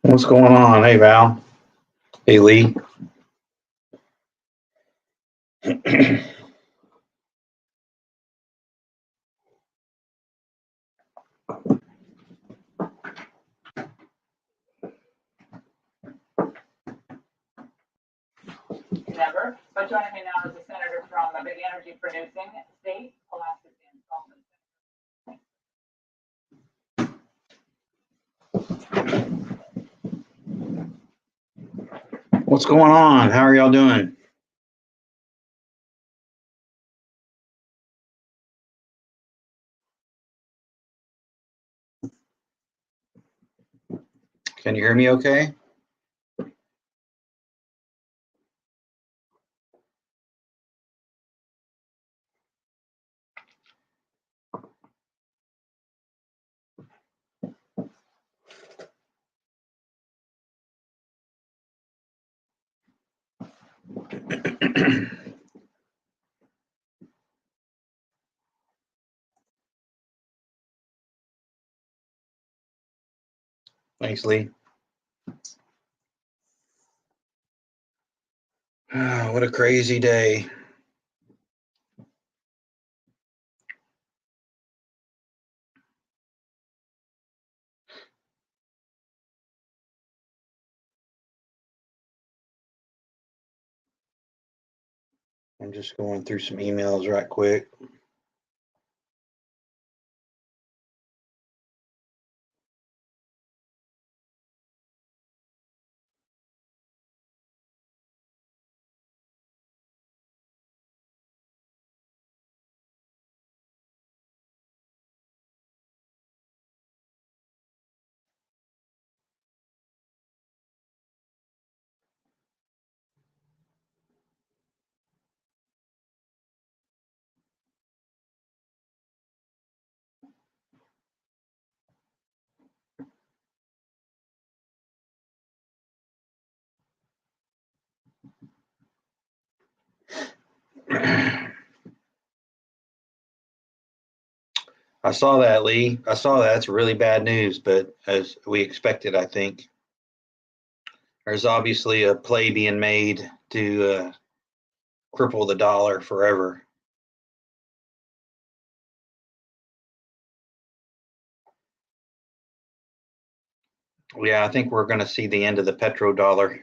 What's going on? Hey, Val. Hey, Lee. Never. But joining me now is a senator from a big energy producing state, Alaska Sam What's going on? How are y'all doing? Can you hear me okay? Thanks, Lee. What a crazy day. I'm just going through some emails right quick. I saw that, Lee. I saw that. It's really bad news, but as we expected, I think. There's obviously a play being made to cripple the dollar forever. Yeah, I think we're going to see the end of the petrodollar.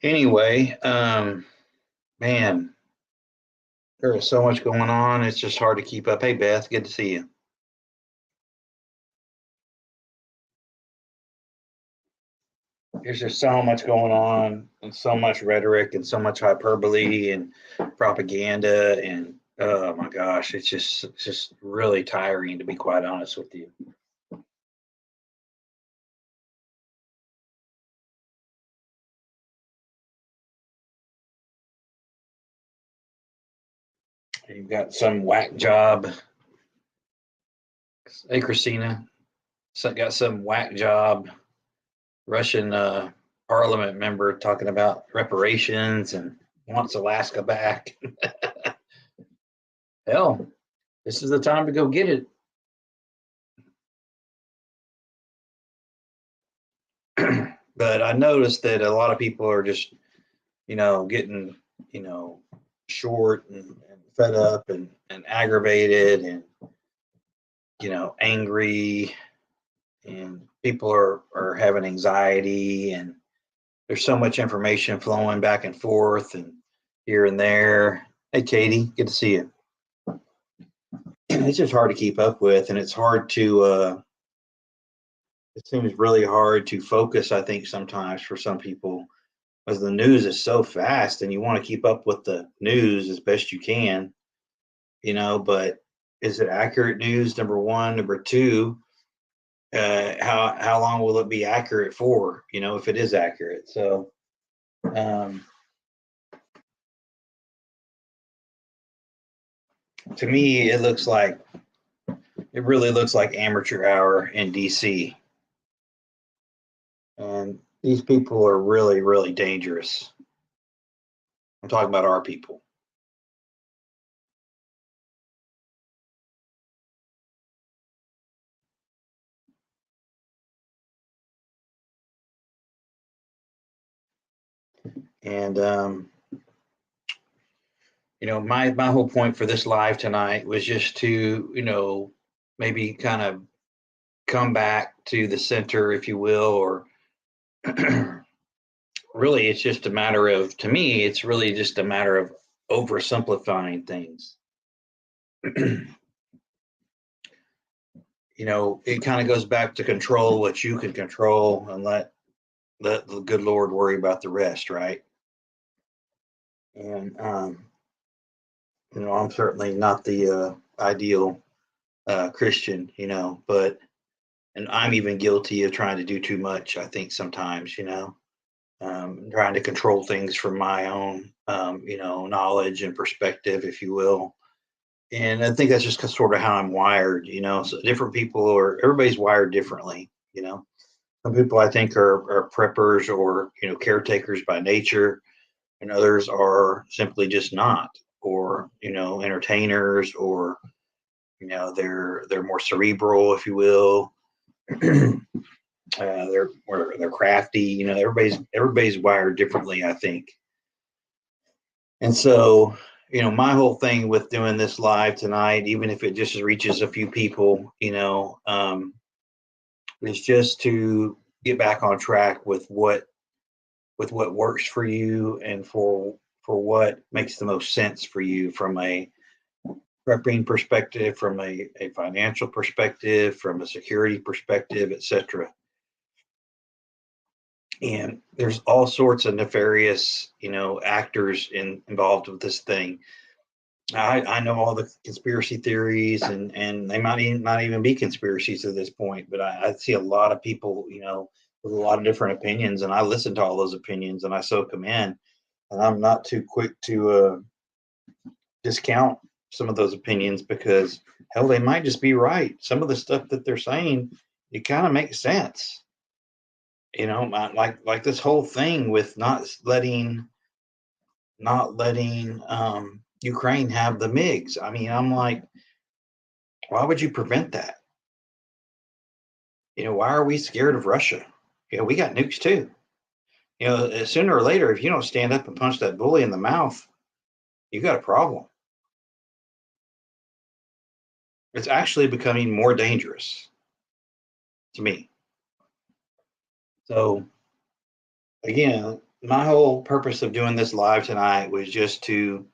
Anyway, man, there is so much going on. It's just hard to keep up. Hey, Beth, good to see you. There's just so much going on and so much rhetoric and so much hyperbole and propaganda. And oh my gosh, it's just really tiring, to be quite honest with you. You've got some whack job. Hey, Christina. So got some whack job Russian parliament member talking about reparations and wants Alaska back. Hell, this is the time to go get it. But I noticed that a lot of people are just, getting, short and fed up and aggravated and, angry, and people are having anxiety, and there's so much information flowing back and forth and here and there. Hey, Katie, good to see you. It's just hard to keep up with, and it's hard to, it seems really hard to focus, I think, sometimes for some people, because the news is so fast and you want to keep up with the news as best you can, but is it accurate news? Number one. Number two, how long will it be accurate for, if it is accurate? So, to me, it really looks like amateur hour in DC. And these people are really, really dangerous. I'm talking about our people. And my whole point for this live tonight was just to, maybe kind of come back to the center, if you will, or really it's just a matter of, to me, it's really just a matter of oversimplifying things. It kind of goes back to control what you can control and let the good Lord worry about the rest, right? And I'm certainly not the ideal Christian, but and I'm even guilty of trying to do too much, I think sometimes, trying to control things from my own knowledge and perspective, if you will. And I think that's just sort of how I'm wired, so different people, or everybody's wired differently. Some people I think are preppers or caretakers by nature, and others are simply just not, or entertainers, or they're more cerebral, if you will. They're crafty. Everybody's wired differently, I think. And so, my whole thing with doing this live tonight, even if it just reaches a few people, is just to get back on track with what works for you, and for what makes the most sense for you from a prepping perspective, from a financial perspective, from a security perspective, etc. And there's all sorts of nefarious, actors involved with this thing. I know all the conspiracy theories, and they might not even be conspiracies at this point, but I see a lot of people, with a lot of different opinions, and I listen to all those opinions and I soak them in, and I'm not too quick to discount some of those opinions, because hell, they might just be right. Some of the stuff that they're saying, it kind of makes sense. Like this whole thing with not letting Ukraine have the MiGs. I mean, I'm like, why would you prevent that? Why are we scared of Russia? We got nukes too. Sooner or later, if you don't stand up and punch that bully in the mouth, you got a problem. It's actually becoming more dangerous to me. So, again, my whole purpose of doing this live tonight was just to,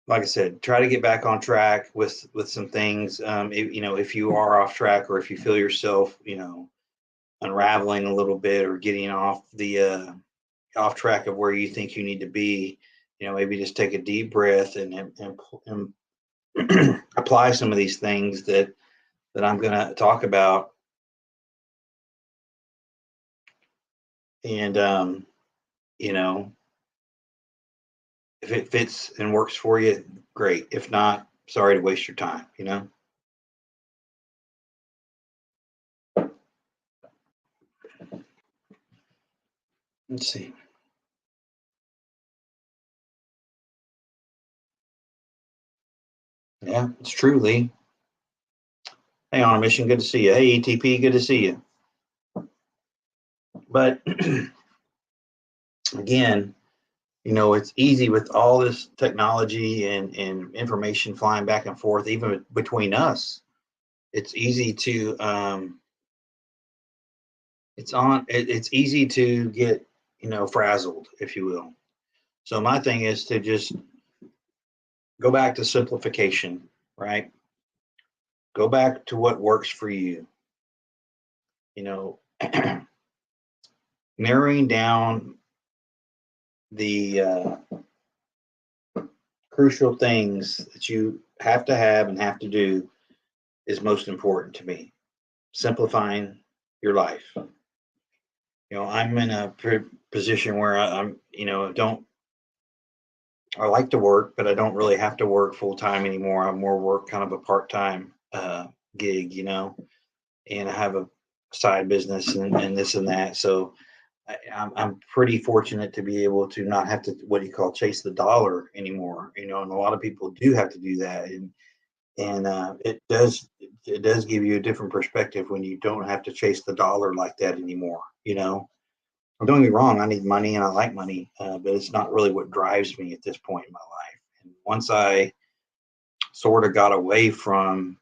like I said, try to get back on track with some things. If you are off track, or if you feel yourself, unraveling a little bit, or getting off track of where you think you need to be, maybe just take a deep breath and apply some of these things that I'm going to talk about. And if it fits and works for you, great. If not, sorry to waste your time. Let's see. Yeah, it's true, Lee. Hey, on a mission, good to see you. Hey, ETP, good to see you. But again, it's easy with all this technology and information flying back and forth, even between us. It's easy to it's easy to get frazzled, if you will. So my thing is to just go back to simplification, right? Go back to what works for you. Narrowing down the crucial things that you have to have and have to do is most important to me. Simplifying your life. I'm in a position where I'm, don't, I like to work, but I don't really have to work full time anymore. I more work kind of a part time gig, and I have a side business and this and that. So I'm pretty fortunate to be able to not have to, what do you call, chase the dollar anymore, and a lot of people do have to do that. And it does give you a different perspective when you don't have to chase the dollar like that anymore. Don't get me wrong, I need money and I like money, but it's not really what drives me at this point in my life. And once I sort of got away from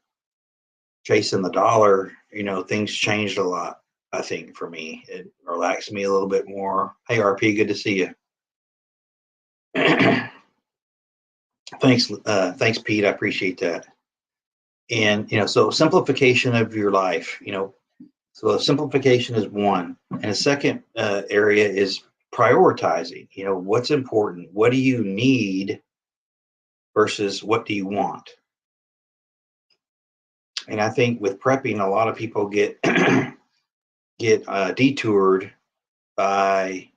chasing the dollar, things changed a lot. I think for me, it relaxed me a little bit more. Hey, RP, good to see you. Thanks, Pete. I appreciate that. And so simplification of your life. So simplification is one, and a second area is prioritizing. What's important? What do you need versus what do you want? And I think with prepping, a lot of people get detoured by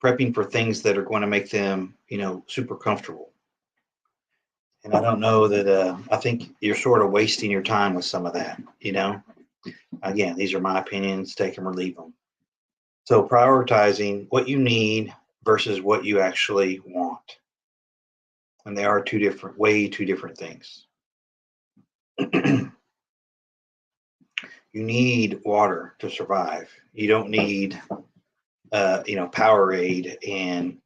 prepping for things that are going to make them, super comfortable. And I don't know that, I think you're sort of wasting your time with some of that. Again, these are my opinions, take them or leave them. So prioritizing what you need versus what you actually want. And they are way two different things. You need water to survive. You don't need, Powerade and,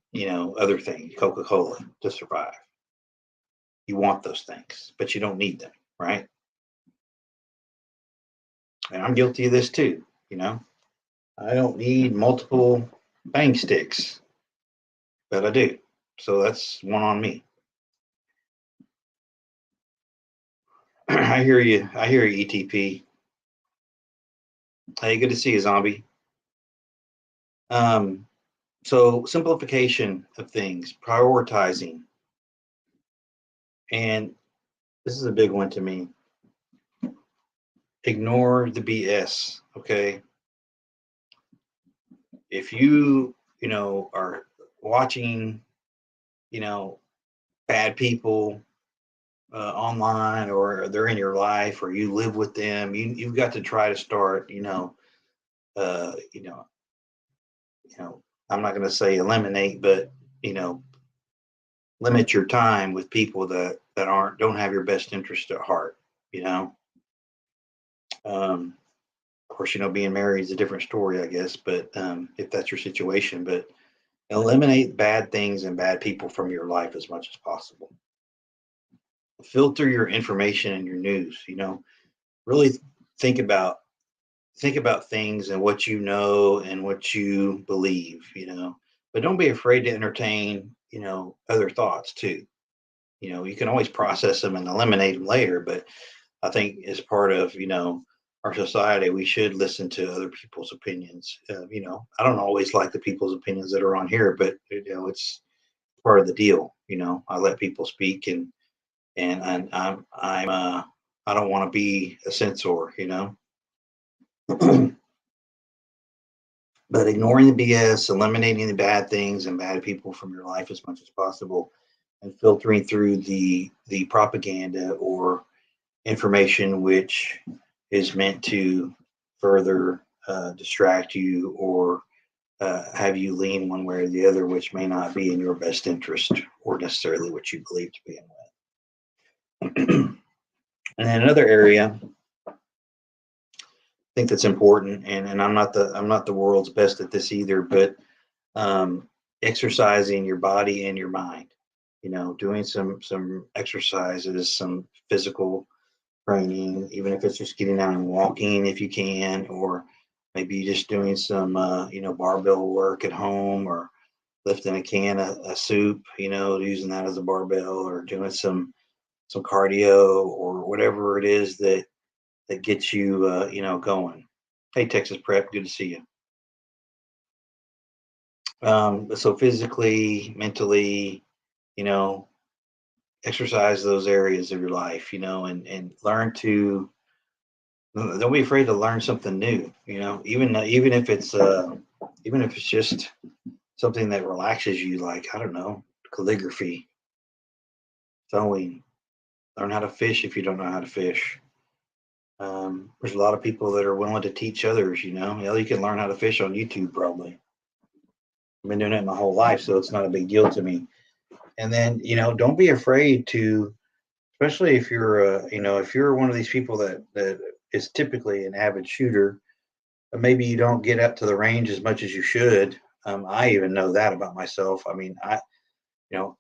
other things, Coca-Cola to survive. You want those things, but you don't need them, right? And I'm guilty of this too. I don't need multiple bang sticks, but I do. So that's one on me. I hear you, ETP. Hey, good to see you, Zombie. So simplification of things, prioritizing. And this is a big one to me. Ignore the BS, okay? If you, are watching, bad people online, or they're in your life, or you live with them, you've got to try to start, uh, you know, I'm not going to say eliminate, but limit your time with people that don't have your best interest at heart. Of course, being married is a different story, I guess, but if that's your situation, but eliminate bad things and bad people from your life as much as possible. Filter your information and your news. Really think about things and what you know and what you believe. But don't be afraid to entertain other thoughts too. You can always process them and eliminate them later, but I think as part of our society, we should listen to other people's opinions. I don't always like the people's opinions that are on here, but it's part of the deal. I let people speak, and I don't want to be a censor. But ignoring the BS, eliminating the bad things and bad people from your life as much as possible, and filtering through the propaganda or information which is meant to further distract you, or have you lean one way or the other, which may not be in your best interest or necessarily what you believe to be in. And then another area I think that's important, and I'm not the world's best at this either, but exercising your body and your mind. Doing some exercises, some physical training, even if it's just getting out and walking if you can, or maybe just doing some barbell work at home, or lifting a can of soup, using that as a barbell, or doing some cardio, or whatever it is that gets you going. Hey, Texas Prep, good to see you. So physically, mentally, exercise those areas of your life, and learn to, don't be afraid to learn something new, even if it's just something that relaxes you, like, I don't know, calligraphy, sewing, learn how to fish if you don't know how to fish. There's a lot of people that are willing to teach others, you can learn how to fish on YouTube probably. I've been doing it my whole life, so it's not a big deal to me. And then, don't be afraid to, especially if you're, if you're one of these people that is typically an avid shooter, but maybe you don't get up to the range as much as you should. I even know that about myself. I mean, you know,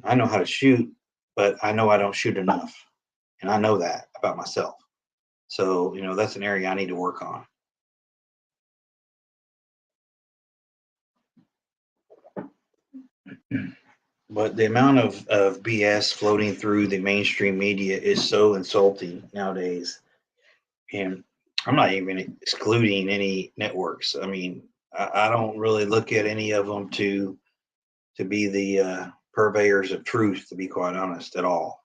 I know how to shoot, but I know I don't shoot enough, and I know that about myself. So, that's an area I need to work on. But the amount of BS floating through the mainstream media is so insulting nowadays. And I'm not even excluding any networks. I mean, I don't really look at any of them to be the purveyors of truth, to be quite honest, at all.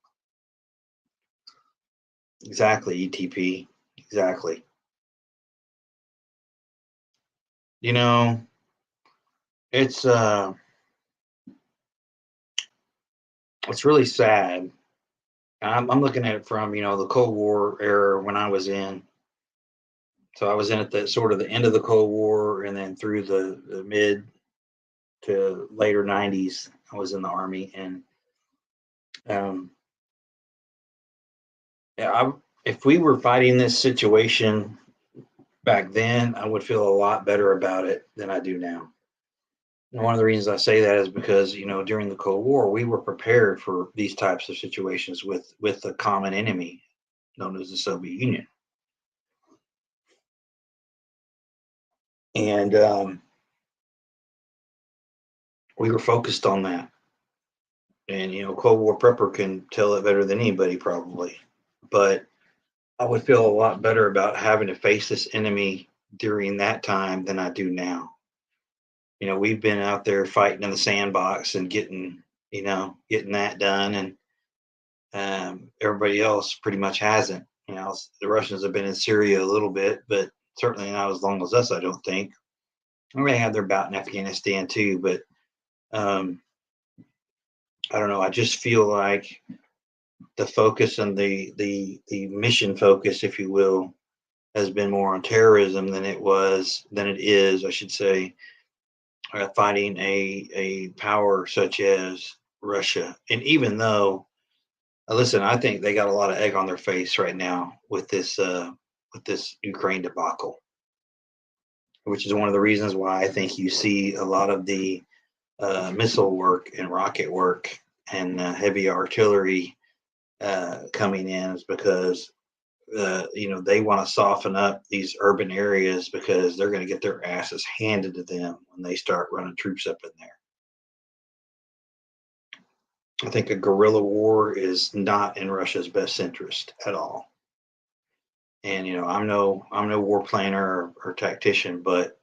Exactly, ETP. Exactly. You know, it's it's really sad. I'm looking at it from the Cold War era when I was in. So I was in at the sort of the end of the Cold War, and then through the mid to later '90s, I was in the Army, and um, yeah, if we were fighting this situation back then, I would feel a lot better about it than I do now. And one of the reasons I say that is because during the Cold War, we were prepared for these types of situations with a common enemy known as the Soviet Union, and we were focused on that. And Cold War prepper can tell it better than anybody probably, but I would feel a lot better about having to face this enemy during that time than I do now. We've been out there fighting in the sandbox and getting that done, and everybody else pretty much hasn't. The Russians have been in Syria a little bit, but certainly not as long as us, I don't think. I mean, they have their bout in Afghanistan too, but um, I don't know. I just feel like the focus and the mission focus, if you will, has been more on terrorism than it is, I should say, fighting a power such as Russia. And even though, listen, I think they got a lot of egg on their face right now with this Ukraine debacle, which is one of the reasons why I think you see a lot of the missile work and rocket work and heavy artillery coming in, is because they want to soften up these urban areas because they're going to get their asses handed to them when they start running troops up in there. I think a guerrilla war is not in Russia's best interest at all. And I'm no war planner or tactician, but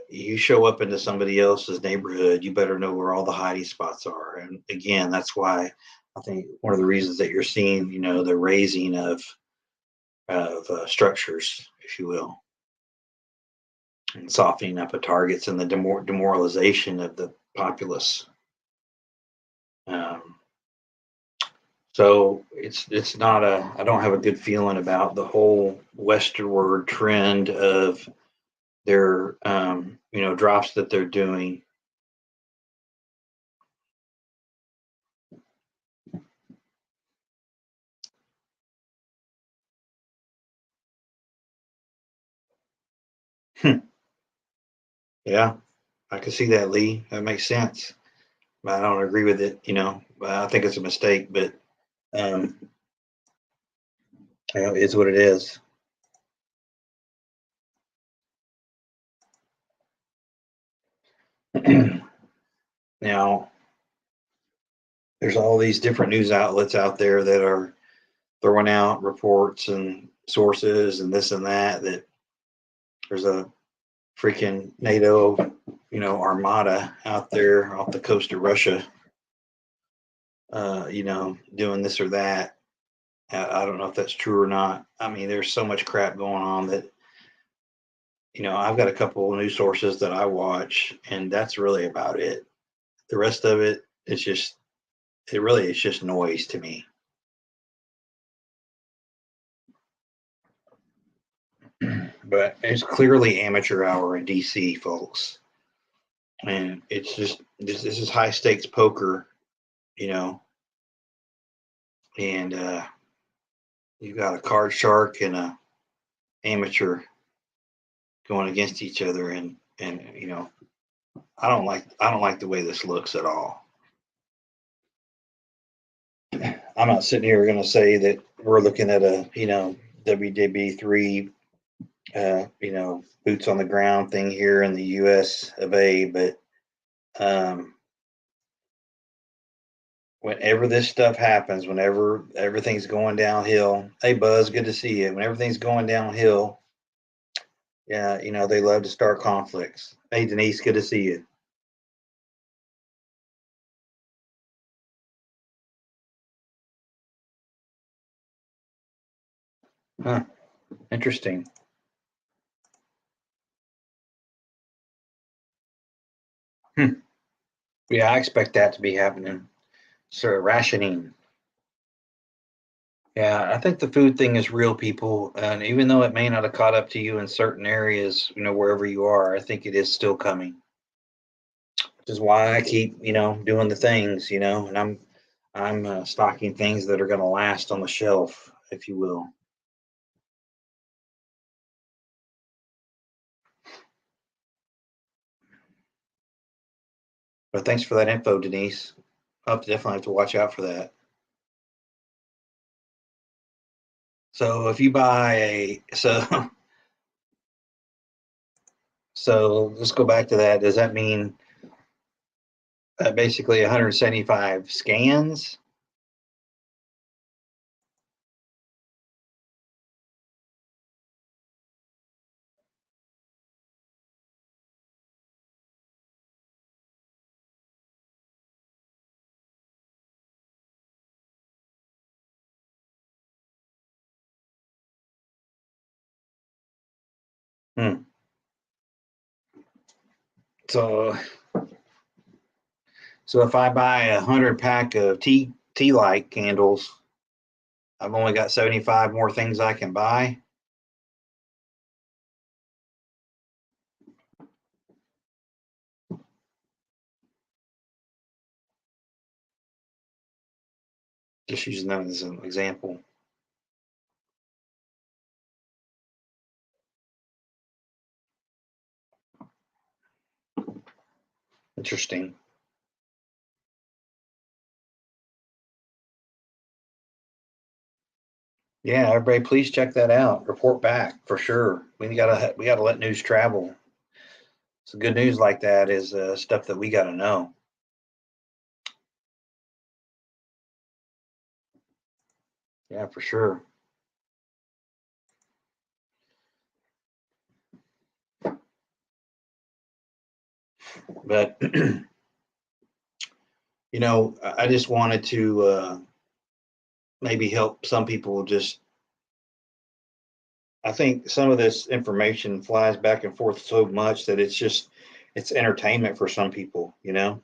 you show up into somebody else's neighborhood, you better know where all the hiding spots are. And again, that's why I think one of the reasons that you're seeing, the raising of structures, if you will, and softening up of targets and the demoralization of the populace. Um, so it's not I don't have a good feeling about the whole westward trend of their drops that they're doing. Yeah, I can see that, Lee. That makes sense. But I don't agree with it. I think it's a mistake, but um, it's what it is. Now, there's all these different news outlets out there that are throwing out reports and sources and this and that, that there's a freaking NATO, armada out there off the coast of Russia, doing this or that. I don't know if that's true or not. I mean, there's so much crap going on that, I've got a couple of news sources that I watch, and that's really about it. The rest of it, it really is just noise to me. but it's clearly amateur hour in DC, folks. And it's just this is high stakes poker, you know, and you've got a card shark and a amateur going against each other, and you know, I don't like the way this looks at all. I'm not sitting here going to say that we're looking at a WDB3 boots on the ground thing here in the U.S. of A, but whenever this stuff happens, whenever everything's going downhill, hey Buzz, good to see you. When everything's going downhill, yeah, they love to start conflicts. Hey Denise, good to see you. Huh? Interesting. Yeah, I expect that to be happening. Sort of rationing. Yeah, I think the food thing is real, people. And even though it may not have caught up to you in certain areas, wherever you are, I think it is still coming. Which is why I keep, doing the things, and I'm stocking things that are going to last on the shelf, if you will. But thanks for that info, Denise. I'll definitely have to watch out for that. So if you buy so let's go back to that. Does that mean basically 175 scans? Hmm. So if I buy 100 pack of tea light candles, I've only got 75 more things I can buy. Just using that as an example. Interesting. Yeah, everybody, please check that out. Report back for sure. We gotta let news travel. So good news like that is stuff that we gotta know. Yeah, for sure. But I just wanted to maybe help some people. Just I think some of this information flies back and forth so much that it's entertainment for some people. And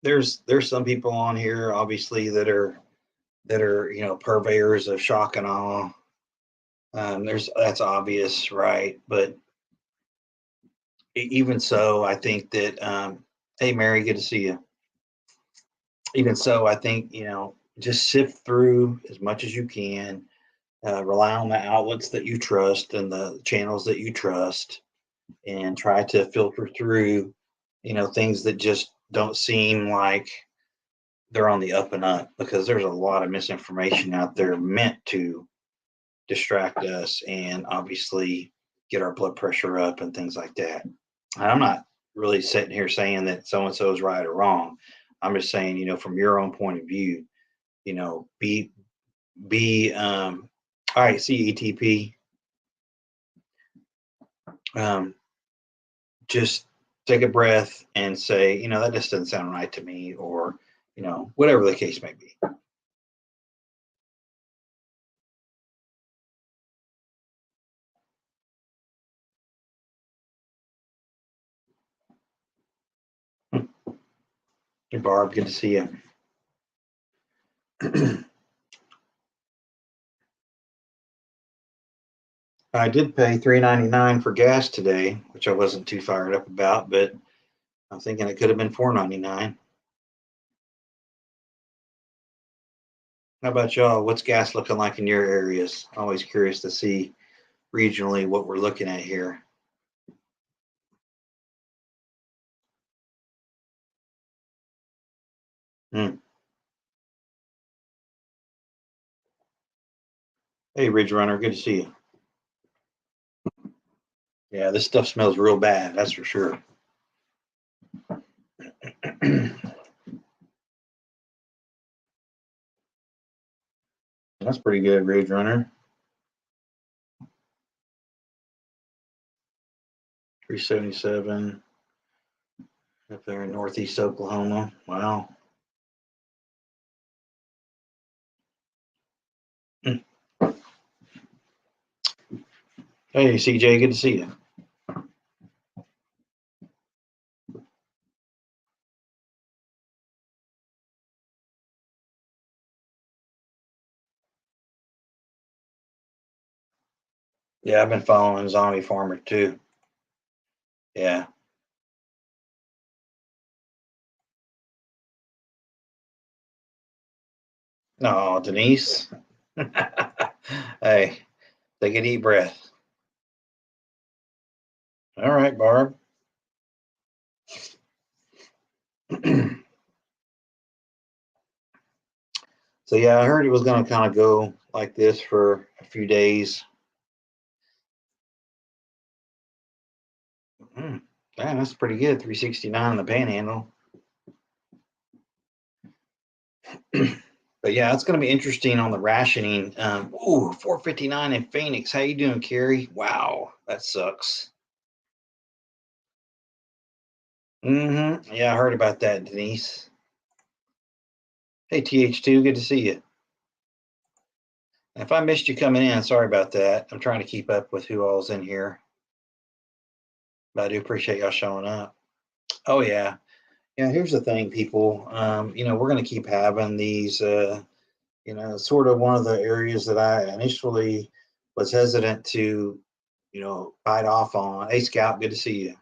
there's some people on here obviously that are purveyors of shock and awe. That's obvious, right? But even so, I think that hey Mary, good to see you. Even so, I think just sift through as much as you can. Rely on the outlets that you trust and the channels that you trust, and try to filter through things that just don't seem like they're on the up and up, because there's a lot of misinformation out there meant to distract us and obviously get our blood pressure up and things like that. And I'm not really sitting here saying that so and so is right or wrong. I'm just saying, from your own point of view, be all right, CETP. Um, just take a breath and say, that just doesn't sound right to me, or whatever the case may be. Hey Barb, good to see you. I did pay $3.99 for gas today, which I wasn't too fired up about, but I'm thinking it could have been $4.99. How about y'all? What's gas looking like in your areas? Always curious to see regionally what we're looking at here. Hmm. Hey, Ridge Runner, good to see you. Yeah, this stuff smells real bad, that's for sure. That's pretty good, Ridge Runner. 377 up there in northeast Oklahoma. Wow. Hey, CJ, good to see you. Yeah, I've been following Zombie Farmer too. Yeah. No, Denise. Hey, take a deep breath. All right, Barb. So yeah, I heard it was going to kind of go like this for a few days. Mm, damn, that's pretty good. 369 in the Panhandle. But yeah, it's going to be interesting on the rationing. 459 in Phoenix. How you doing, Carrie? Wow, that sucks. Yeah, I heard about that, Denise. Hey, TH2, good to see you. If I missed you coming in, sorry about that. I'm trying to keep up with who all's in here, but I do appreciate y'all showing up. Oh yeah, yeah. Here's the thing, people. We're going to keep having these. Sort of one of the areas that I initially was hesitant to, bite off on. Hey, Scout, good to see you.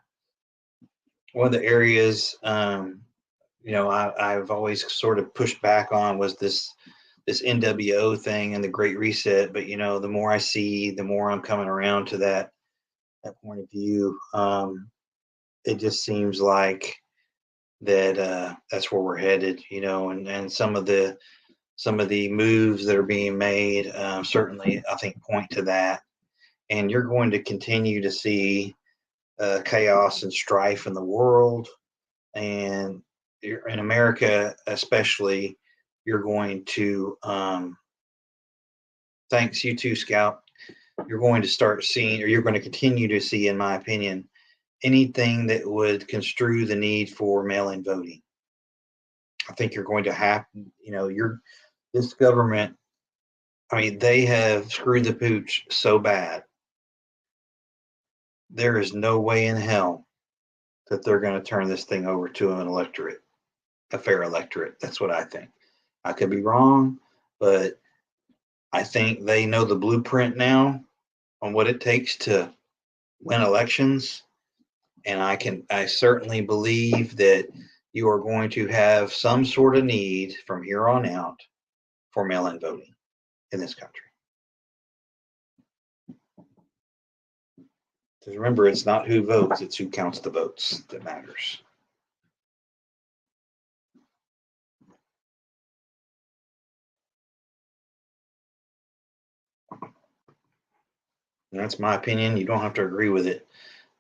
One of the areas, I've always sort of pushed back on was this NWO thing and the Great Reset. But the more I see, the more I'm coming around to that point of view. It just seems like that's where we're headed, and some of the moves that are being made certainly I think point to that. And you're going to continue to see chaos and strife in the world, and in America especially. You're going to thanks, you too, Scout. You're going to start seeing, or you're going to continue to see, in my opinion, anything that would construe the need for mail-in voting. I think you're going to have, this government. I mean, they have screwed the pooch so bad. There is no way in hell that they're going to turn this thing over to an electorate, a fair electorate. That's what I think. I could be wrong, but I think they know the blueprint now on what it takes to win elections. And I certainly believe that you are going to have some sort of need from here on out for mail-in voting in this country. Because remember, it's not who votes, it's who counts the votes that matters. And that's my opinion. You don't have to agree with it,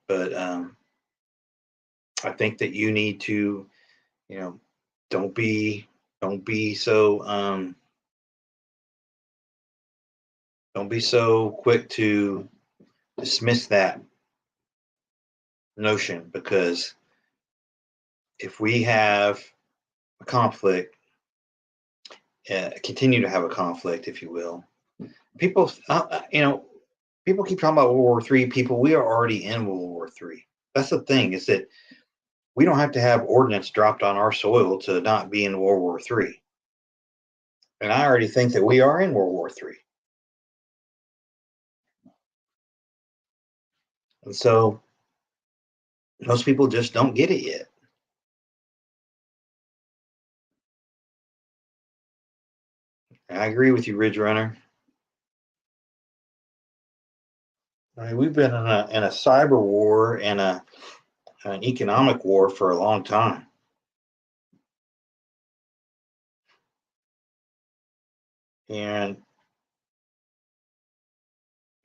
but I think that you need to, you know, don't be don't be so don't be so quick to dismiss that notion, because if we have a conflict, continue to have a conflict, if you will. People, people keep talking about World War III. People, we are already in World War III. That's the thing, is that we don't have to have ordnance dropped on our soil to not be in World War III. And I already think that we are in World War III. And so most people just don't get it yet. I agree with you, Ridge Runner. I mean, we've been in a cyber war and an economic war for a long time. And,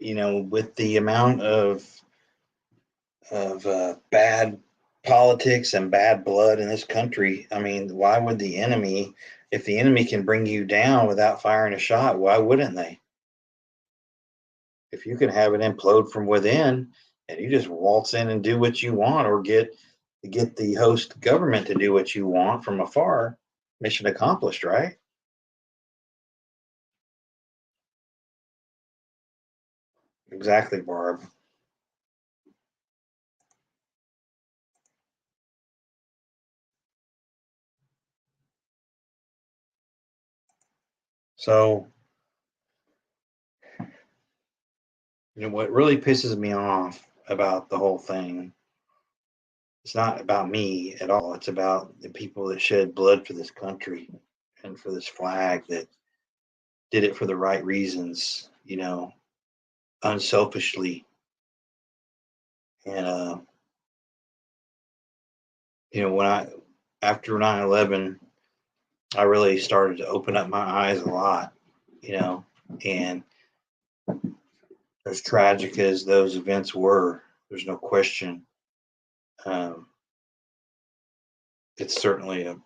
with the amount of bad politics and bad blood in this country, I mean, why would the enemy, if the enemy can bring you down without firing a shot, why wouldn't they? If you can have it implode from within and you just waltz in and do what you want, or get the host government to do what you want from afar, mission accomplished, right? Exactly, Barb. So, what really pisses me off about the whole thing, it's not about me at all. It's about the people that shed blood for this country and for this flag, that did it for the right reasons, unselfishly. And, when after 9/11, I really started to open up my eyes a lot, you know, and as tragic as those events were, there's no question. Um, it's certainly a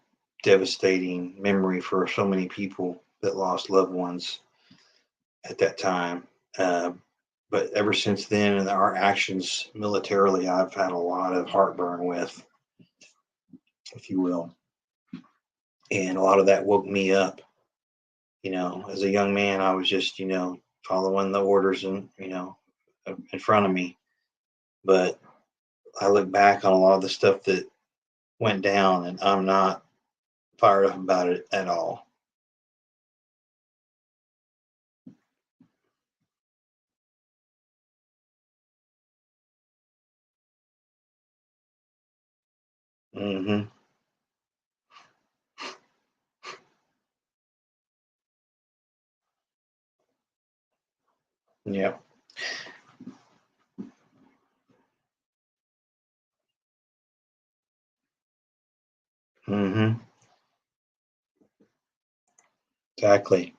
devastating memory for so many people that lost loved ones at that time. But ever since then, and our actions militarily, I've had a lot of heartburn with, if you will. And a lot of that woke me up. As a young man, I was just, following the orders and, in front of me. But I look back on a lot of the stuff that went down, and I'm not fired up about it at all. Hmm. Yep. Hmm. Exactly.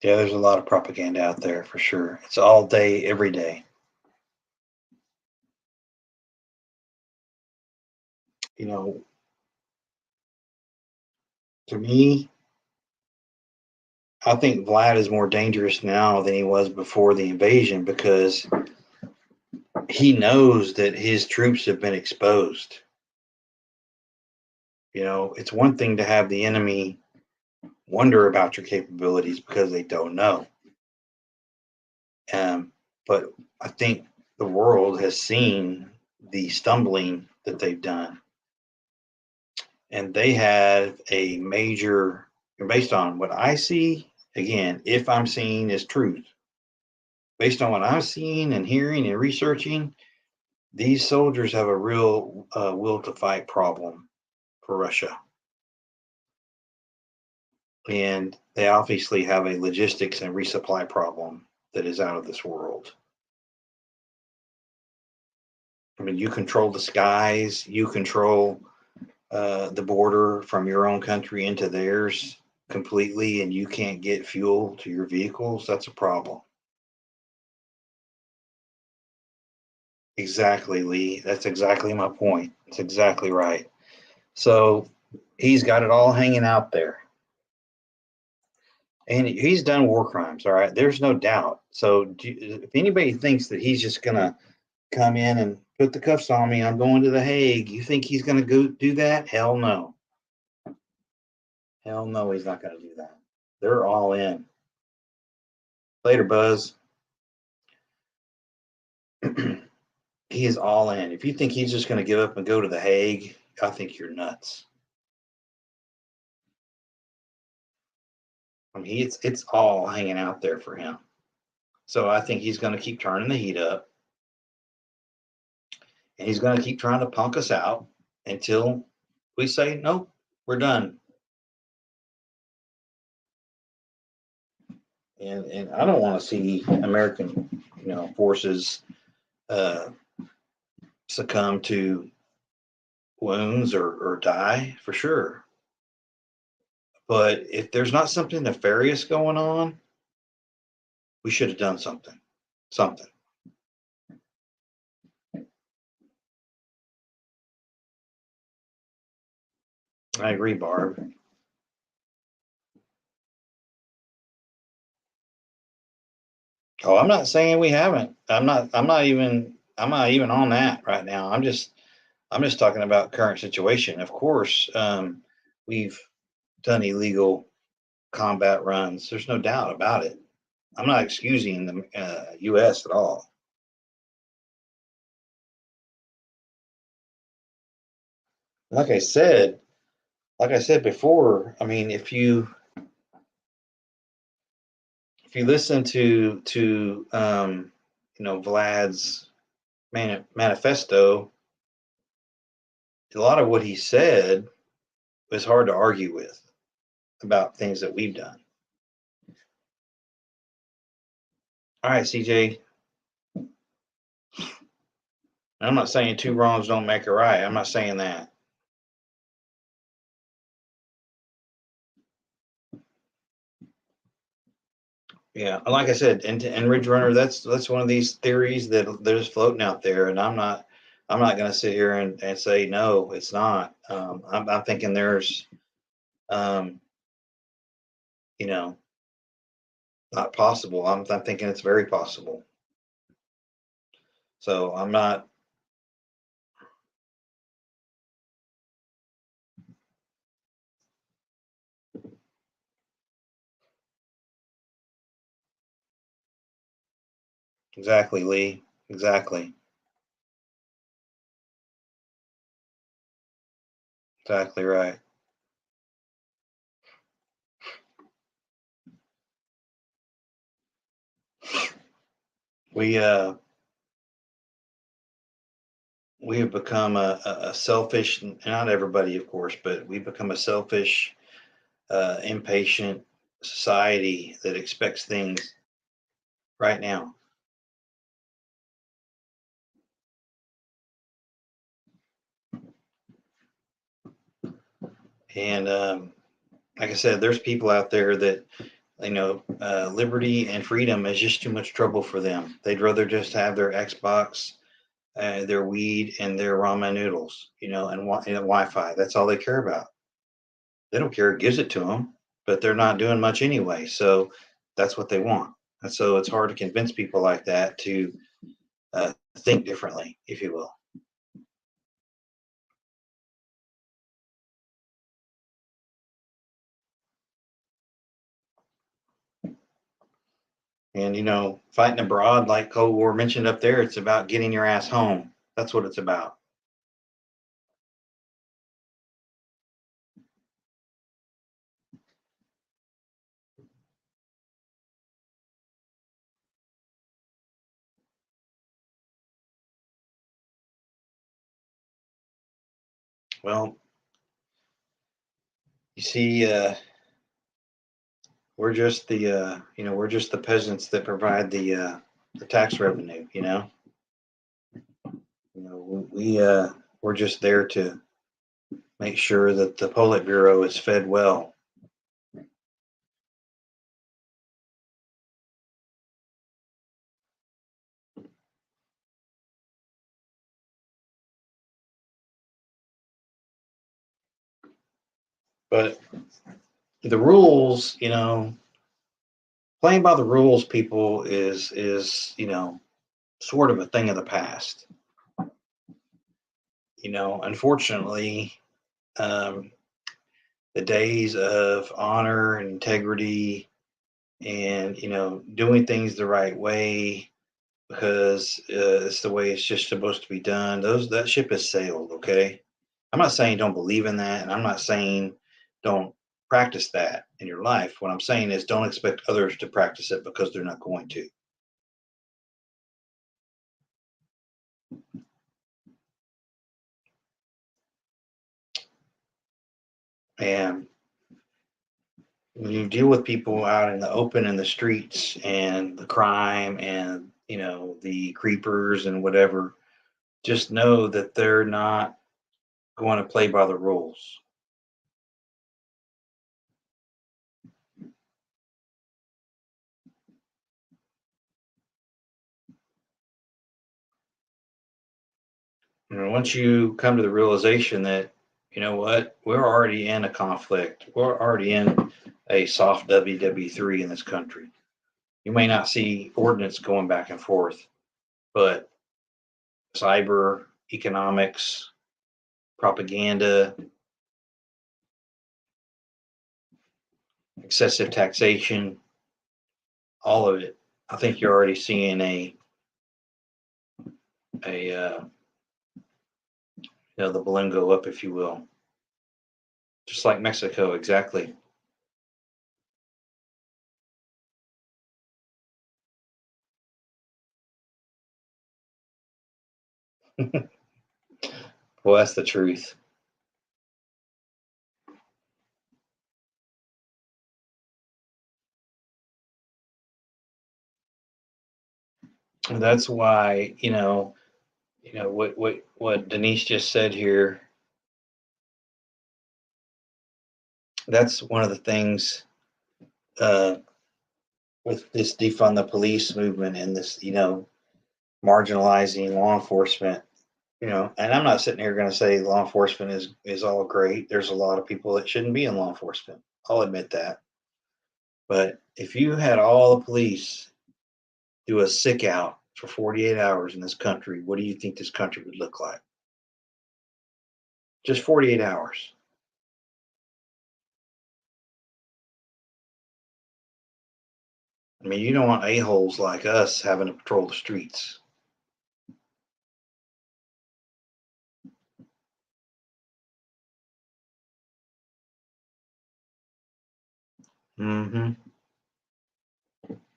Yeah, there's a lot of propaganda out there for sure. It's all day, every day. You know, to me, I think Vlad is more dangerous now than he was before the invasion, because he knows that his troops have been exposed. It's one thing to have the enemy wonder about your capabilities because they don't know. But I think the world has seen the stumbling that they've done, and they have a major, based on what I see, again, if I'm seeing is truth, based on what I'm seeing and hearing and researching, these soldiers have a real will to fight problem for Russia. And they obviously have a logistics and resupply problem that is out of this world. I mean, you control the skies, you control the border from your own country into theirs completely, and you can't get fuel to your vehicles. That's a problem. Exactly, Lee. That's exactly my point. It's exactly right. So he's got it all hanging out there. And he's done war crimes, all right? There's no doubt. So if anybody thinks that he's just going to come in and put the cuffs on me, I'm going to The Hague, you think he's going to go do that? Hell no. Hell no, he's not going to do that. They're all in. Later, Buzz. he is all in. If you think he's just going to give up and go to The Hague, I think you're nuts. I mean, it's all hanging out there for him. So I think he's going to keep turning the heat up, and he's going to keep trying to punk us out until we say, nope, we're done. And I don't want to see American, forces succumb to wounds or die for sure. But if there's not something nefarious going on, we should have done something. Something. I agree, Barb. Oh, I'm not saying we haven't. I'm not even on that right now. I'm just talking about current situation. Of course, we've done illegal combat runs. There's no doubt about it. I'm not excusing the U.S. at all. Like I said, before, I mean, if you listen to Vlad's manifesto, a lot of what he said was hard to argue with about things that we've done. All right, CJ. I'm not saying two wrongs don't make a right. I'm not saying that. Yeah, like I said, and Ridge Runner, that's one of these theories that there's floating out there, and I'm not going to sit here and say no, it's not. I'm thinking there's, um, you know, not possible. I'm thinking it's very possible. So I'm not. Exactly, Lee. Exactly. Exactly right. We uh we have become a selfish, not everybody, of course, but we've become a selfish, impatient society that expects things right now. And like I said, there's people out there that liberty and freedom is just too much trouble for them. They'd rather just have their Xbox, their weed, and their ramen noodles, and Wi-Fi. That's all they care about. They don't care who gives it to them, but they're not doing much anyway. So that's what they want. And so it's hard to convince people like that to think differently, if you will. And fighting abroad, like Cold War mentioned up there, it's about getting your ass home. That's what it's about. Well, you see, we're just the peasants that provide the tax revenue. We're just there to make sure that the Politburo is fed well. But the rules, playing by the rules, people is sort of a thing of the past. Unfortunately, um, the days of honor and integrity and doing things the right way because it's the way it's just supposed to be done. That ship has sailed. Okay, I'm not saying don't believe in that, and I'm not saying don't practice that in your life. What I'm saying is don't expect others to practice it because they're not going to. And when you deal with people out in the open in the streets and the crime and the creepers and whatever, just know that they're not going to play by the rules. And once you come to the realization that, you know what, we're already in a conflict, we're already in a soft WW3 in this country. You may not see ordinance going back and forth, but cyber, economics, propaganda, excessive taxation, all of it. I think you're already seeing a the balloon go up, if you will, just like Mexico, exactly. Well, that's the truth. And that's why what Denise just said here. That's one of the things uh, with this defund the police movement and this marginalizing law enforcement. And I'm not sitting here going to say law enforcement is all great. There's a lot of people that shouldn't be in law enforcement. I'll admit that. But if you had all the police do a sick out for 48 hours in this country, what do you think this country would look like? Just 48 hours. I mean, you don't want a-holes like us having to patrol the streets. Mm-hmm.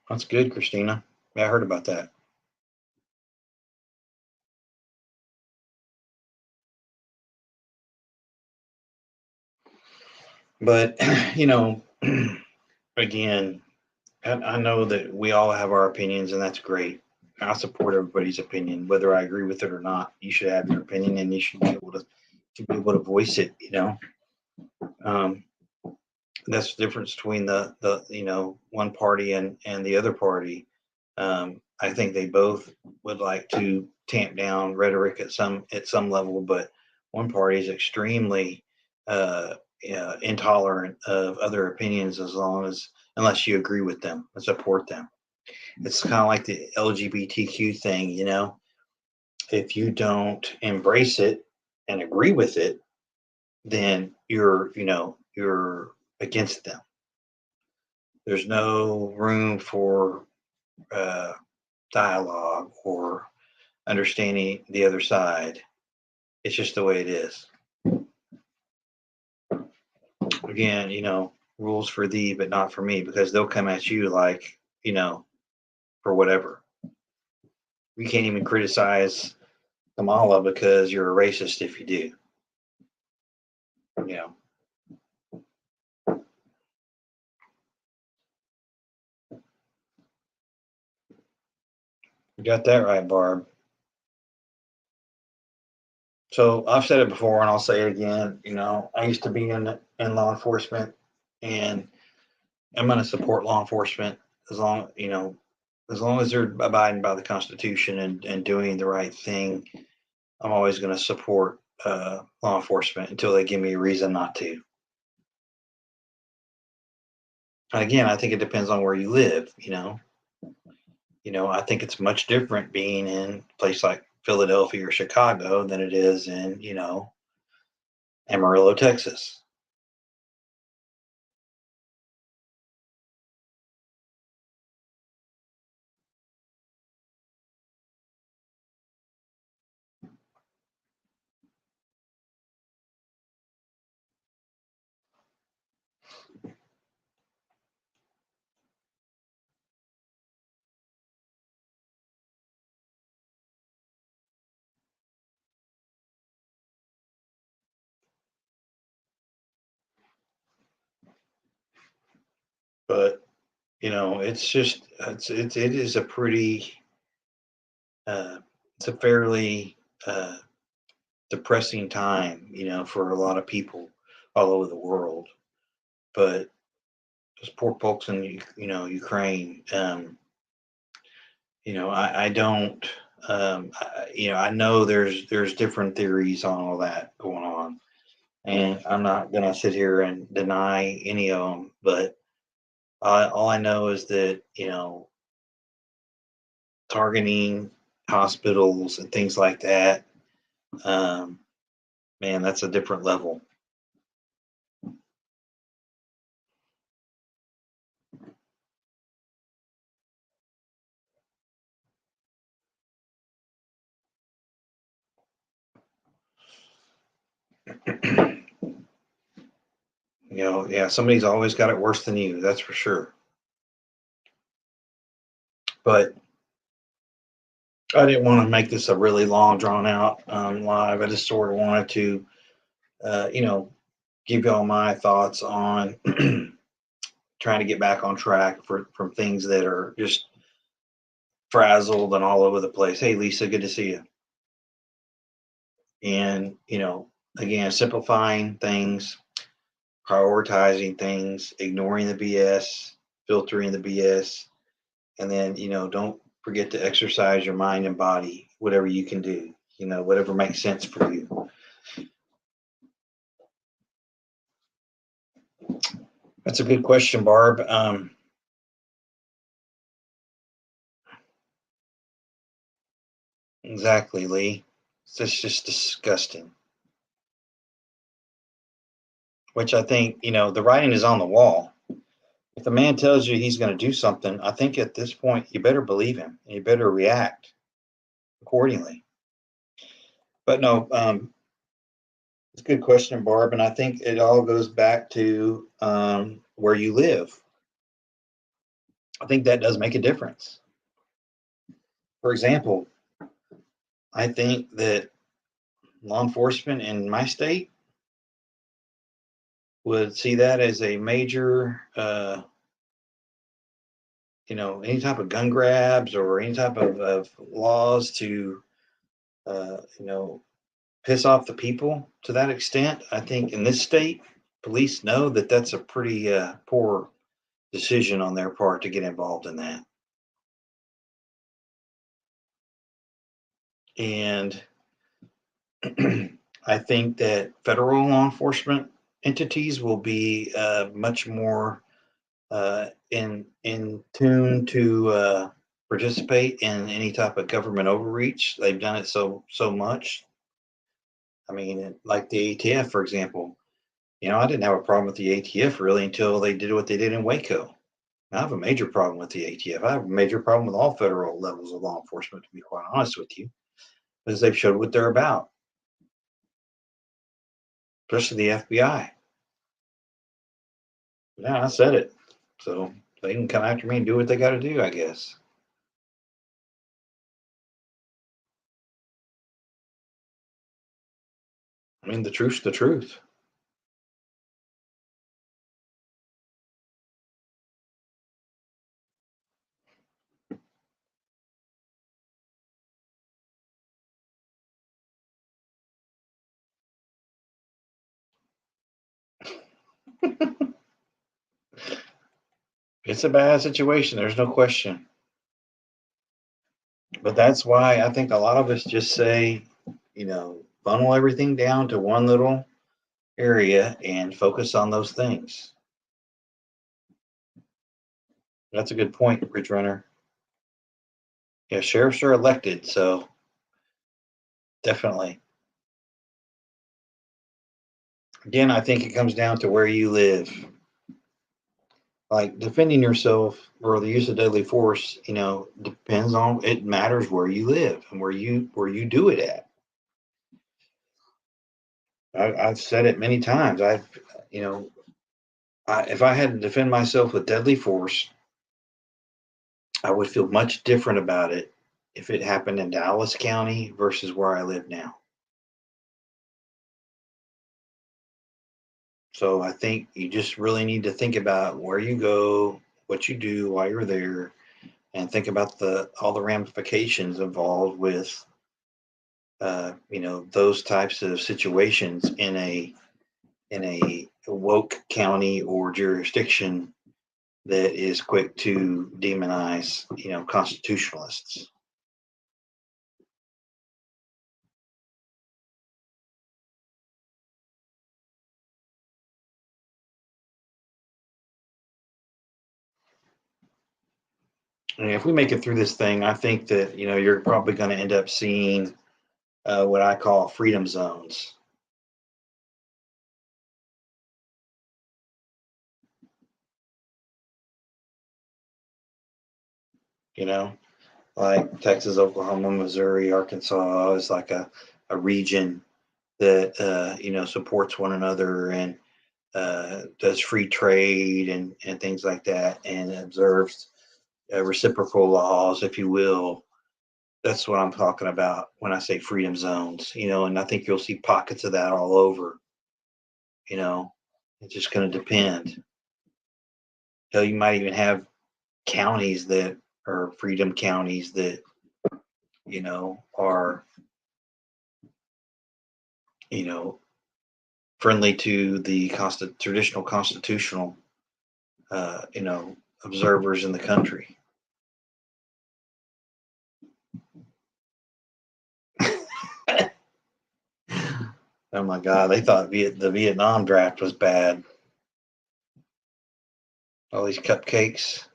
That's good, Christina. Yeah, I heard about that. But, again, I know that we all have our opinions, and that's great. I support everybody's opinion, whether I agree with it or not. You should have your opinion, and you should be able to voice it. Um, that's the difference between the one party and the other party. I think they both would like to tamp down rhetoric at some level, but one party is extremely uh, intolerant of other opinions unless you agree with them and support them. It's kind of like the LGBTQ thing. If you don't embrace it and agree with it, then you're against them. There's no room for uh, dialogue or understanding the other side. It's just the way it is. Again, rules for thee, but not for me, because they'll come at you like, for whatever. You can't even criticize Kamala because you're a racist if you do. You know, you got that right, Barb. So I've said it before and I'll say it again. I used to be in law enforcement, and I'm going to support law enforcement as long as they're abiding by the Constitution and doing the right thing. I'm always going to support law enforcement until they give me a reason not to. And again, I think it depends on where you live. I think it's much different being in a place like Philadelphia or Chicago than it is in Amarillo, Texas. But it's just it is a pretty it's a fairly depressing time, for a lot of people all over the world. But those poor folks in Ukraine, I don't, I know there's different theories on all that going on, and I'm not gonna sit here and deny any of them, but all I know is that targeting hospitals and things like that, um, man, that's a different level. Yeah, somebody's always got it worse than you, that's for sure. But I didn't want to make this a really long, drawn out live. I just sort of wanted to, you know, give y'all my thoughts on trying to get back on track from things that are just frazzled and all over the place. Hey, Lisa, good to see you. And, again, simplifying things, prioritizing things, ignoring the BS, filtering the BS, and then, don't forget to exercise your mind and body, whatever you can do, whatever makes sense for you. That's a good question, Barb. Exactly, Lee. It's just disgusting. Which I think, the writing is on the wall. If the man tells you he's going to do something, I think at this point you better believe him and you better react accordingly. But no, it's a good question, Barb, and I think it all goes back to where you live. I think that does make a difference. For example, I think that law enforcement in my state would see that as a major, any type of gun grabs or any type of laws to, piss off the people to that extent. I think in this state, police know that that's a pretty poor decision on their part to get involved in that. And I think that federal law enforcement entities will be much more in tune to participate in any type of government overreach. They've done it so much. I mean, like the ATF, for example. I didn't have a problem with the ATF really until they did what they did in Waco. I have a major problem with the ATF. I have a major problem with all federal levels of law enforcement, to be quite honest with you, because they've showed what they're about, especially the FBI. Yeah, I said it. So they can come after me and do what they got to do, I guess. I mean, the truth's the truth. It's a bad situation. There's no question. But that's why I think a lot of us just say, funnel everything down to one little area and focus on those things. That's a good point, Rich Runner. Yeah, sheriffs are elected, so definitely. Again, I think it comes down to where you live. Like defending yourself or the use of deadly force, depends on, it matters where you live and where you do it at. I've said it many times. If I had to defend myself with deadly force, I would feel much different about it if it happened in Dallas County versus where I live now. So I think you just really need to think about where you go, what you do while you're there, and think about the all the ramifications involved with those types of situations in a woke county or jurisdiction that is quick to demonize constitutionalists. And if we make it through this thing, I think that you're probably going to end up seeing what I call freedom zones. You know, like Texas, Oklahoma, Missouri, Arkansas is like a region that supports one another and does free trade and things like that, and observes reciprocal laws, if you will. That's what I'm talking about when I say freedom zones. And I think you'll see pockets of that all over. You know, it's just going to depend. Hell, you might even have counties that are freedom counties that are you know friendly to the traditional constitutional uh, you know observers in the country. Oh my God, they thought the Vietnam draft was bad. All these cupcakes.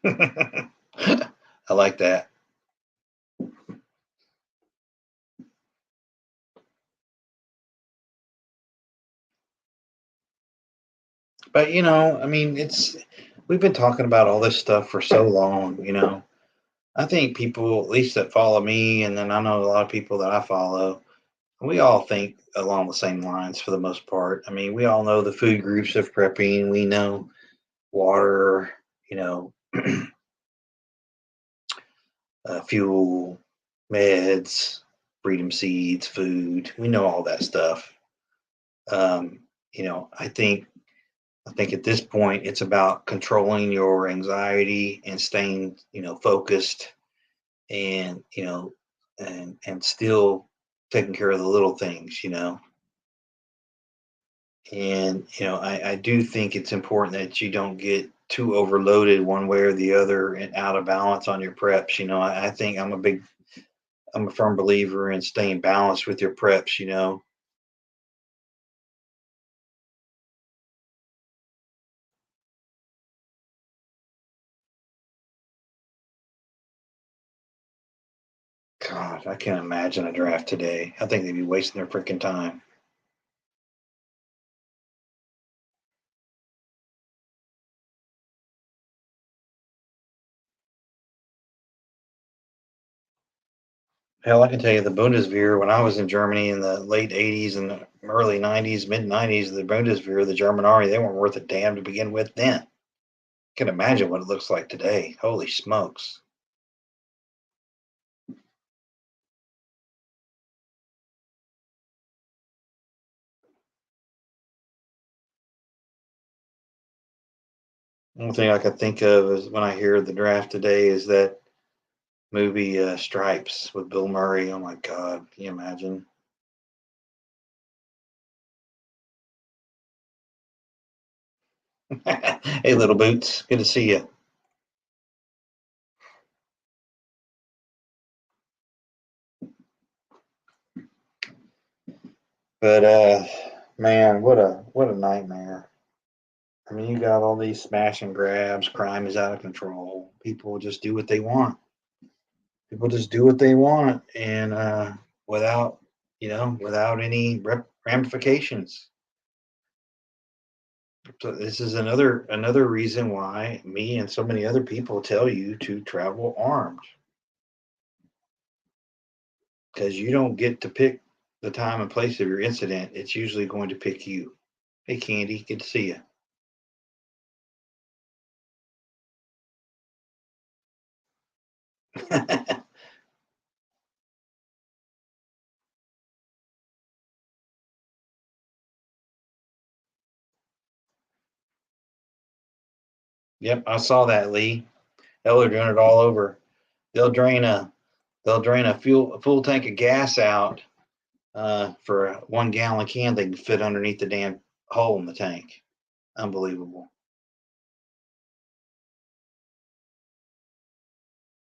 I like that. But I mean, we've been talking about all this stuff for so long. I think people, at least that follow me, and then I know a lot of people that I follow, we all think along the same lines for the most part. I mean, we all know the food groups of prepping. We know water, you know, fuel, meds, freedom seeds, food. We know all that stuff. Um, I think at this point it's about controlling your anxiety and staying, focused and and still taking care of the little things. And I do think it's important that you don't get too overloaded one way or the other and out of balance on your preps. I think I'm a firm believer in staying balanced with your preps. God, I can't imagine a draft today. I think they'd be wasting their freaking time. Hell, I can tell you the Bundeswehr, when I was in Germany in the late 80s and the early 90s, mid 90s, the Bundeswehr, the German army, they weren't worth a damn to begin with then. I can imagine what it looks like today. Holy smokes. One thing I could think of is when I hear the draft today is that movie Stripes with Bill Murray. Oh my God, can you imagine? Hey, little boots, good to see you. But man, what a nightmare. I mean, you got all these smash and grabs. Crime is out of control. People just do what they want. People just do what they want, and without, without any ramifications. So this is another reason why me and so many other people tell you to travel armed, because you don't get to pick the time and place of your incident. It's usually going to pick you. Hey, Candy, good to see you. Yep, I saw that, Lee. They're doing it all over. They'll drain a a full tank of gas out for a 1 gallon can they can fit underneath the damn hole in the tank. Unbelievable.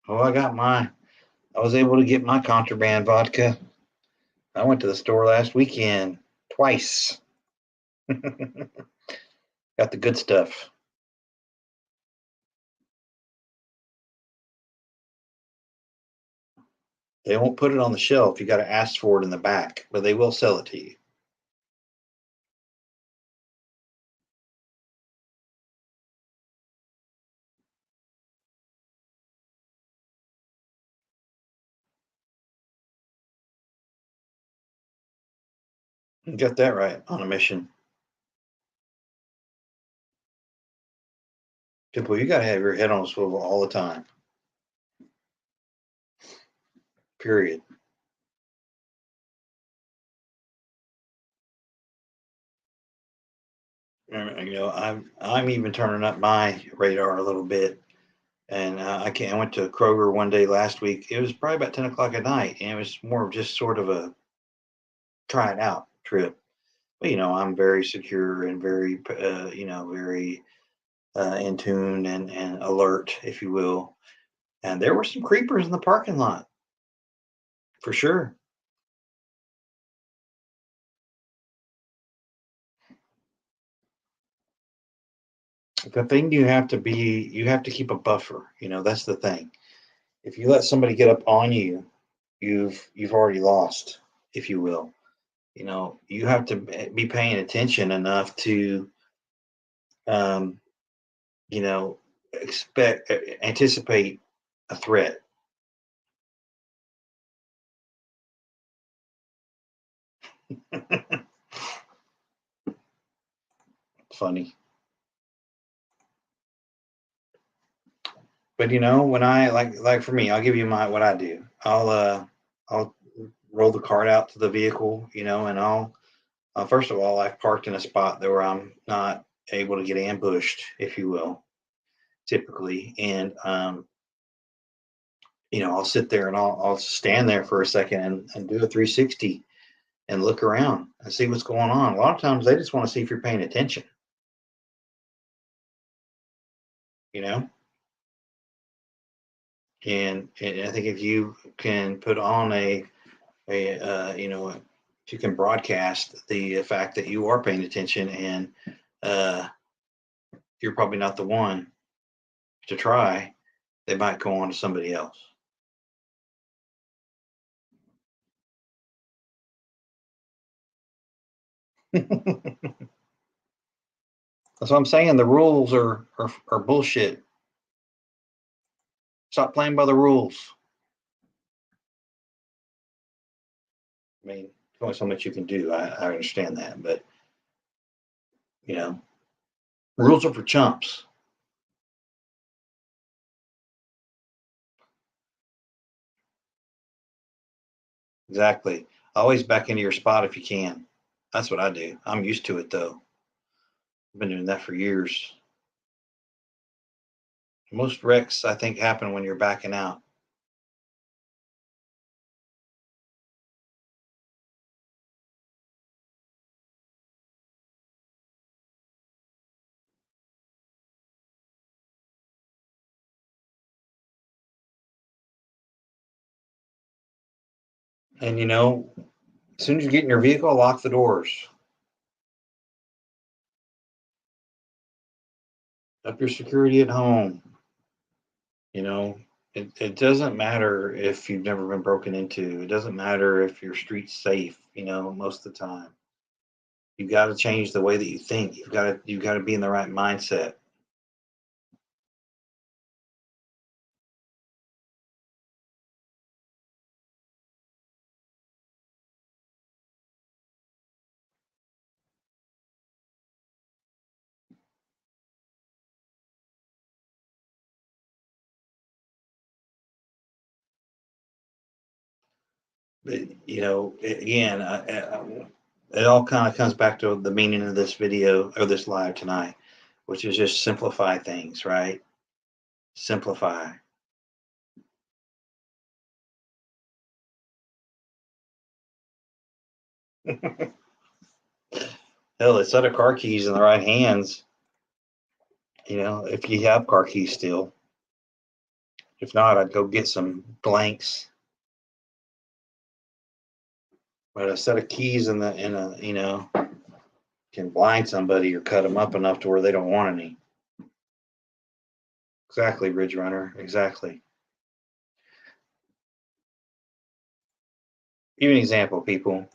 Oh, I was able to get my contraband vodka. I went to the store last weekend twice. Got the good stuff. They won't put it on the shelf. You got to ask for it in the back, but they will sell it to you. You got that right. On a mission. People, you got to have your head on a swivel all the time. Period. You know, I'm even turning up my radar a little bit. And I went to Kroger one day last week. It was probably about 10 o'clock at night, and it was more of just sort of a try it out trip. But you know, I'm very secure and very, very in tune and alert, if you will. And there were some creepers in the parking lot for sure. The thing you have to keep a buffer. You know, that's the thing. If you let somebody get up on you, you've already lost, if you will. You know, you have to be paying attention enough to, um, you know, anticipate a threat. Funny. But you know, when I like for me, I'll give you my what I do. I'll roll the cart out to the vehicle, you know, and I'll first of all, I've parked in a spot there where I'm not able to get ambushed, if you will, typically. And you know, I'll sit there and I'll stand there for a second and do a 360 and look around and see what's going on. A lot of times they just want to see if you're paying attention, you know. And I think if you can put on you know, if you can broadcast the fact that you are paying attention and uh, you're probably not the one to try, they might go on to somebody else. That's what I'm saying. The rules are bullshit. Stop playing by the rules. I mean, there's only so much you can do. I understand that, but you know, rules are for chumps. Exactly. Always back into your spot if you can. That's what I do. I'm used to it though. I've been doing that for years. Most wrecks, I think, happen when you're backing out. And you know, as soon as you get in your vehicle, lock the doors. Up your security at home. You know, it doesn't matter if you've never been broken into. It doesn't matter if your street's safe, you know, most of the time. You've got to change the way that you think. You've got to be in the right mindset. you know, again, it all kind of comes back to the meaning of this video or this live tonight, which is just simplify things, right? Simplify. Hell, a set of car keys in the right hands, you know, if you have car keys still. If not, I'd go get some blanks. But a set of keys in a, you know, can blind somebody or cut them up enough to where they don't want any. Exactly, Ridge Runner. Exactly. Give you an example, people.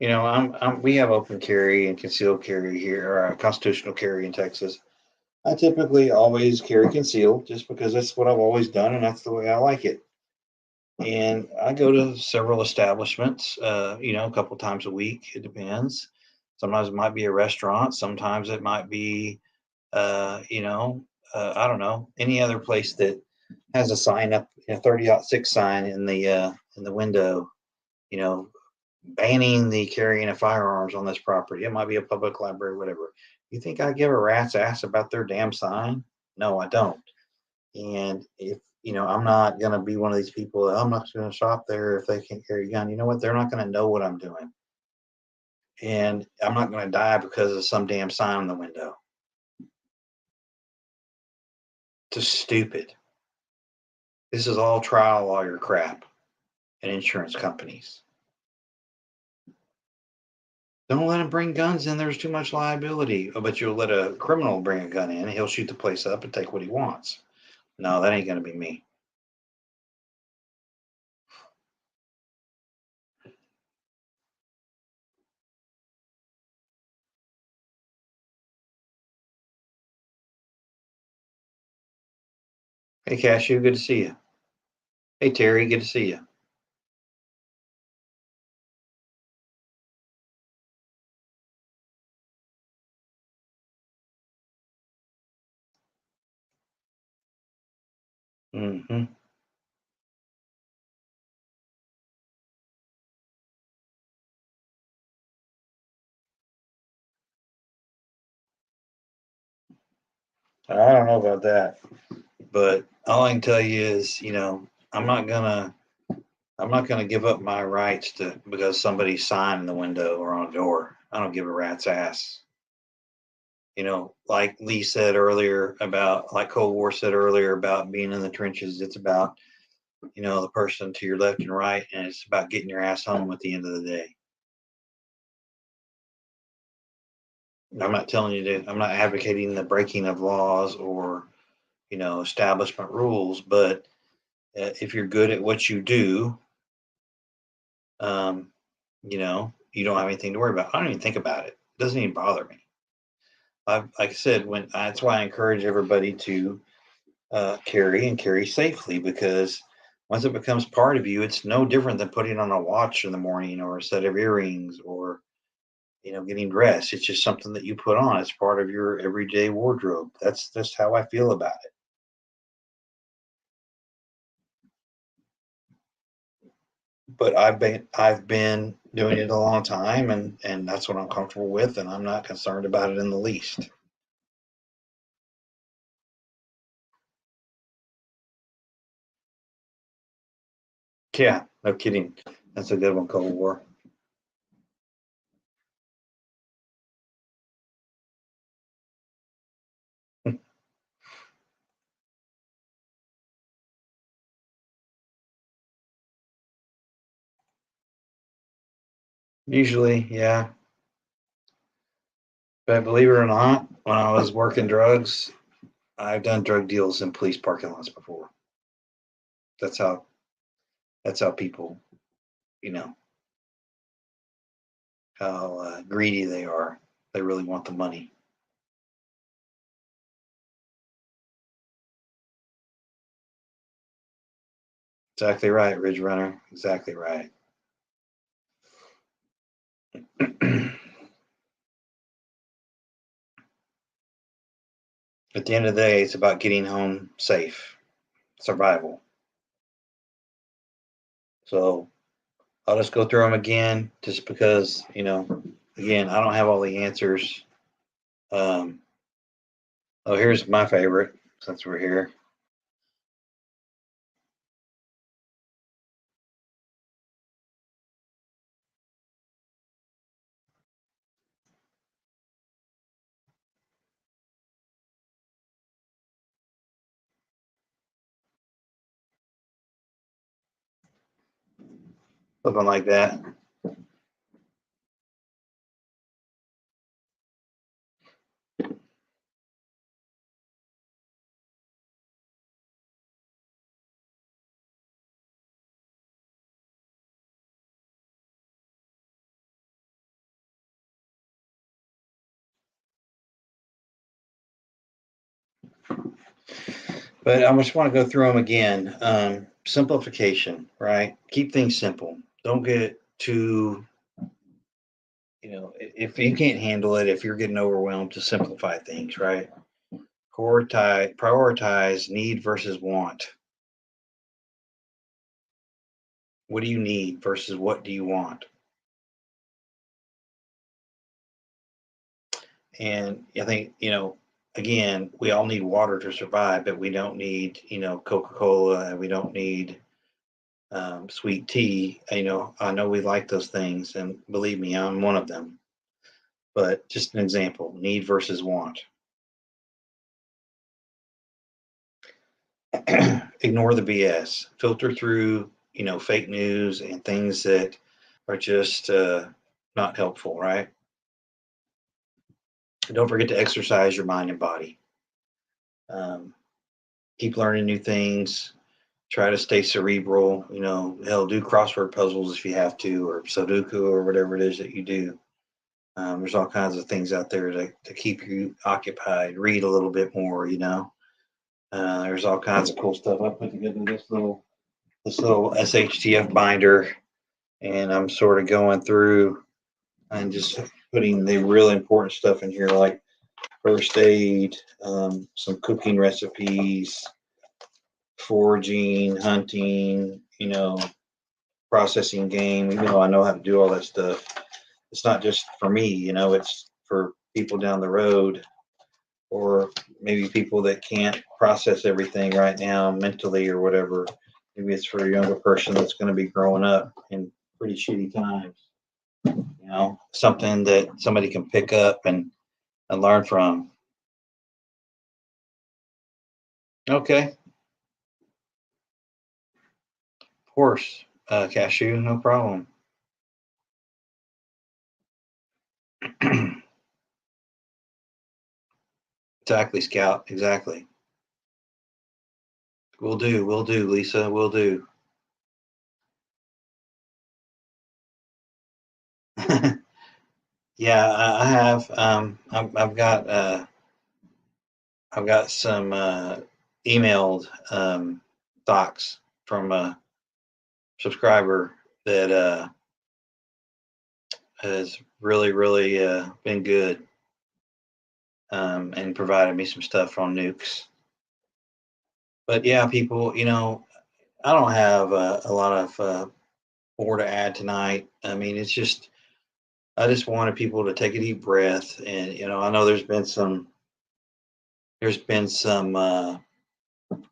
You know, we have open carry and concealed carry here, or constitutional carry in Texas. I typically always carry concealed just because that's what I've always done and that's the way I like it. And I go to several establishments, you know, a couple times a week. It depends. Sometimes it might be a restaurant. Sometimes it might be, you know, I don't know, any other place that has a sign up, a 30-06 sign in the window, you know, banning the carrying of firearms on this property. It might be a public library, whatever. You think I give a rat's ass about their damn sign? No, I don't. And if you know, I'm not gonna be one of these people. I'm not gonna shop there if they can't carry a gun. You know what? They're not gonna know what I'm doing, and I'm not gonna die because of some damn sign in the window. Just stupid. This is all trial lawyer crap and insurance companies. Don't let them bring guns in. There's too much liability. Oh, but you'll let a criminal bring a gun in. He'll shoot the place up and take what he wants. No, that ain't gonna be me. Hey, Cashew, good to see you. Hey, Terry, good to see you. Mm-hmm. I don't know about that, but all I can tell you is, you know, I'm not gonna give up my rights to because somebody's sign in the window or on a door. I don't give a rat's ass. You know, like Lee said earlier about, like Cold War said earlier about being in the trenches. It's about, you know, the person to your left and right, and it's about getting your ass home at the end of the day. I'm not telling you to. I'm not advocating the breaking of laws or, you know, establishment rules, but if you're good at what you do, um, you know, you don't have anything to worry about. I don't even think about it. It doesn't even bother me. Like I said, when that's why I encourage everybody to carry and carry safely, because once it becomes part of you, it's no different than putting on a watch in the morning or a set of earrings or, you know, getting dressed. It's just something that you put on. It's part of your everyday wardrobe. That's just how I feel about it. But I've been doing it a long time, and that's what I'm comfortable with, and I'm not concerned about it in the least. Yeah, no kidding. That's a good one, Cold War. Usually, yeah. But believe it or not, when I was working drugs, I've done drug deals in police parking lots before. That's how people, you know, how greedy they are. They really want the money. Exactly right, Ridge Runner. Exactly right. At the end of the day, it's about getting home safe, survival. So I'll just go through them again just because, again, I don't have all the answers. Oh, here's my favorite since we're here. Something like that. But I just want to go through them again. Simplification, right? Keep things simple. Don't get too, if you can't handle it, if you're getting overwhelmed, to simplify things, right? Prioritize need versus want. What do you need versus what do you want? And I think, again, we all need water to survive, but we don't need, Coca-Cola, and we don't need sweet tea. I know we like those things, and believe me, I'm one of them. But just an example, need versus want. Ignore the BS. Filter through, fake news and things that are just not helpful, right? And don't forget to exercise your mind and body. Um, keep learning new things. Try to stay cerebral. Hell, do crossword puzzles if you have to, or Sudoku, or whatever it is that you do. There's all kinds of things out there to keep you occupied. Read a little bit more. There's all kinds of cool stuff. I put together this little SHTF binder, and I'm sort of going through and just putting the really important stuff in here, like first aid, some cooking recipes, foraging, hunting, processing game. Even though I know how to do all that stuff, it's not just for me, it's for people down the road, or maybe people that can't process everything right now mentally or whatever. Maybe it's for a younger person that's going to be growing up in pretty shitty times. Something that somebody can pick up and learn from. Okay, of course, cashew, no problem. Exactly, Scout. Exactly. We'll do, Lisa. We'll do. Yeah, I have. I've got some emailed docs from a subscriber that has really, really been good, and provided me some stuff on nukes. But yeah, people, I don't have a lot of more to add tonight. I mean, I just wanted people to take a deep breath, and I know there's been some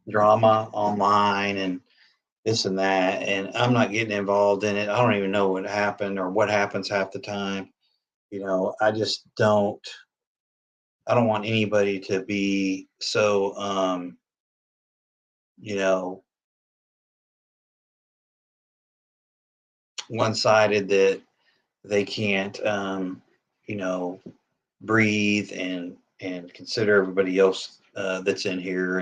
drama online and this and that, and I'm not getting involved in it. I don't even know what happened or what happens half the time. I just don't. I don't want anybody to be so you know one-sided that they can't you know breathe and consider everybody else that's in here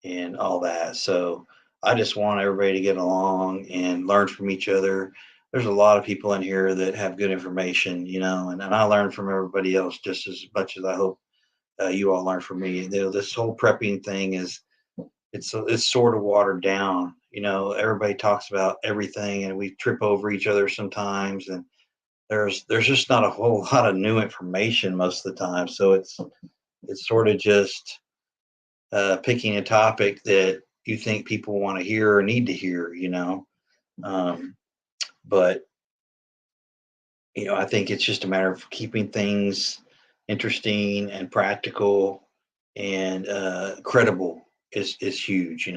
and all that. So I just want everybody to get along and learn from each other. There's a lot of people in here that have good information, and I learn from everybody else just as much as I hope you all learn from me. This whole prepping thing it's sort of watered down. Everybody talks about everything, and we trip over each other sometimes, and there's just not a whole lot of new information most of the time. So it's sort of just picking a topic that you think people want to hear or need to hear. Um, But I think it's just a matter of keeping things interesting and practical and credible is huge.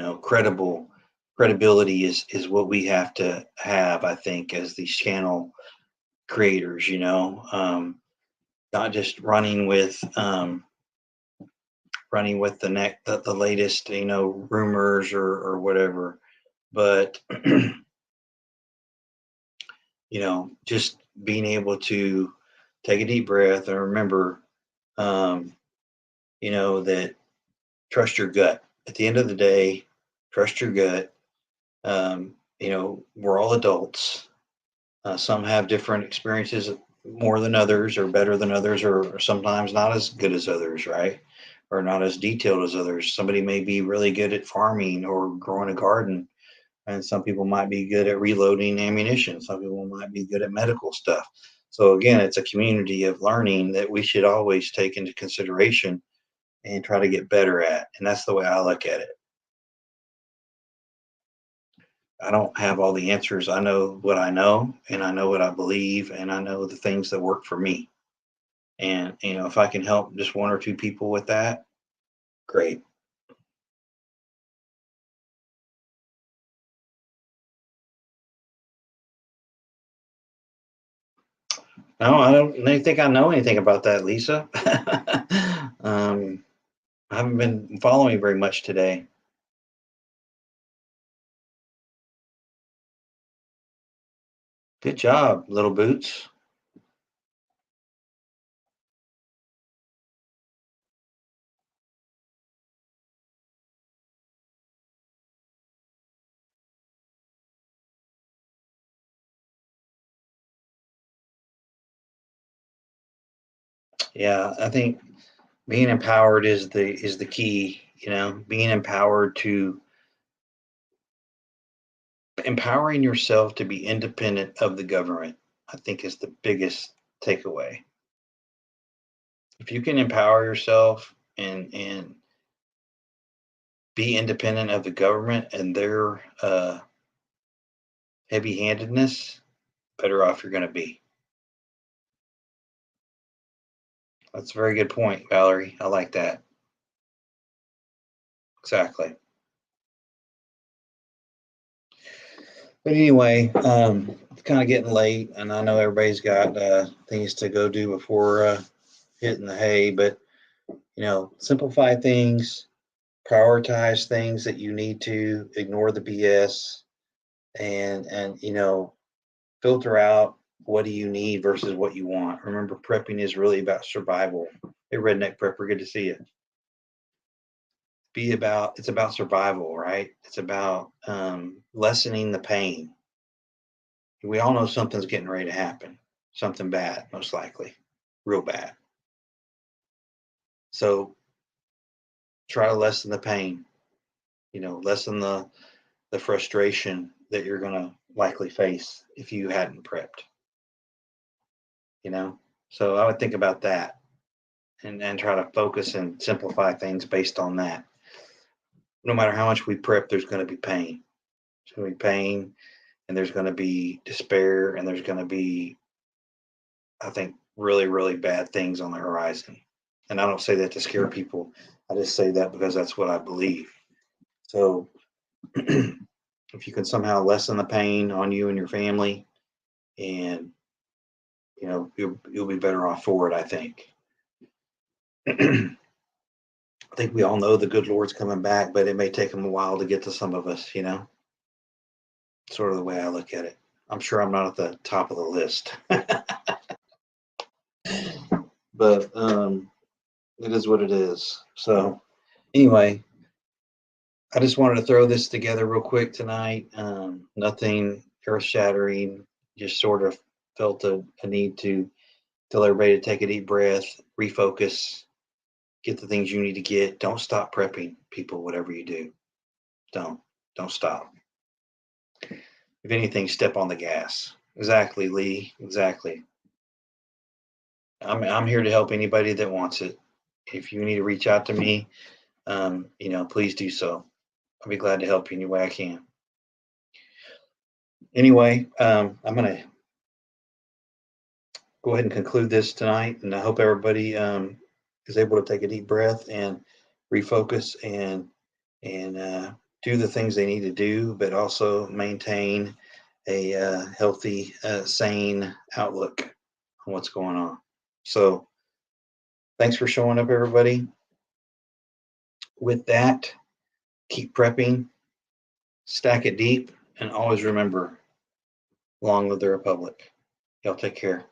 Credibility is what we have to have, I think, as these channel creators. Not just running with the latest rumors or whatever, but just being able to take a deep breath and remember, that trust your gut. At the end of the day, trust your gut. We're all adults. Some have different experiences more than others, or better than others, or sometimes not as good as others, right? Or not as detailed as others. Somebody may be really good at farming or growing a garden, and some people might be good at reloading ammunition. Some people might be good at medical stuff. So again, it's a community of learning that we should always take into consideration and try to get better at. And that's the way I look at it. I don't have all the answers. I know what I know, and I know what I believe, and I know the things that work for me. And if I can help just one or two people with that, great. No, I don't think I know anything about that, Lisa. I haven't been following very much today. Good job, little boots. Yeah, I think being empowered is the key. Being empowered to empowering yourself to be independent of the government, I think, is the biggest takeaway. If you can empower yourself and be independent of the government and their heavy-handedness, better off you're going to be. That's a very good point, Valerie. I like that. Exactly. But anyway, it's kind of getting late, and I know everybody's got things to go do before hitting the hay. But simplify things, prioritize things that you need to, ignore the BS, and filter out what do you need versus what you want. Remember, prepping is really about survival. Hey, redneck prepper, good to see you. It's about survival, right? It's about lessening the pain. We all know something's getting ready to happen, something bad, most likely, real bad. So try to lessen the pain, lessen the frustration that you're going to likely face if you hadn't prepped, So I would think about that and try to focus and simplify things based on that. No matter how much we prep, there's going to be pain. There's going to be pain, and there's going to be despair, and there's going to be, I think, really, really bad things on the horizon. And I don't say that to scare people. I just say that because that's what I believe. So if you can somehow lessen the pain on you and your family, and you'll be better off for it, I think. I think we all know the good Lord's coming back, but it may take him a while to get to some of us, Sort of the way I look at it. I'm sure I'm not at the top of the list. But it is what it is. So anyway, I just wanted to throw this together real quick tonight. Nothing earth shattering, just sort of felt a need to tell everybody to take a deep breath, refocus, get the things you need to get. Don't stop prepping, people, whatever you do. Don't stop. If anything, step on the gas. Exactly, Lee. Exactly. I'm here to help anybody that wants it. If you need to reach out to me, please do so. I'll be glad to help you any way I can. Anyway, I'm going to go ahead and conclude this tonight, and I hope everybody is able to take a deep breath and refocus and do the things they need to do, but also maintain a healthy, sane outlook on what's going on. So thanks for showing up, everybody. With that, keep prepping, stack it deep, and always remember, long live the Republic. Y'all take care.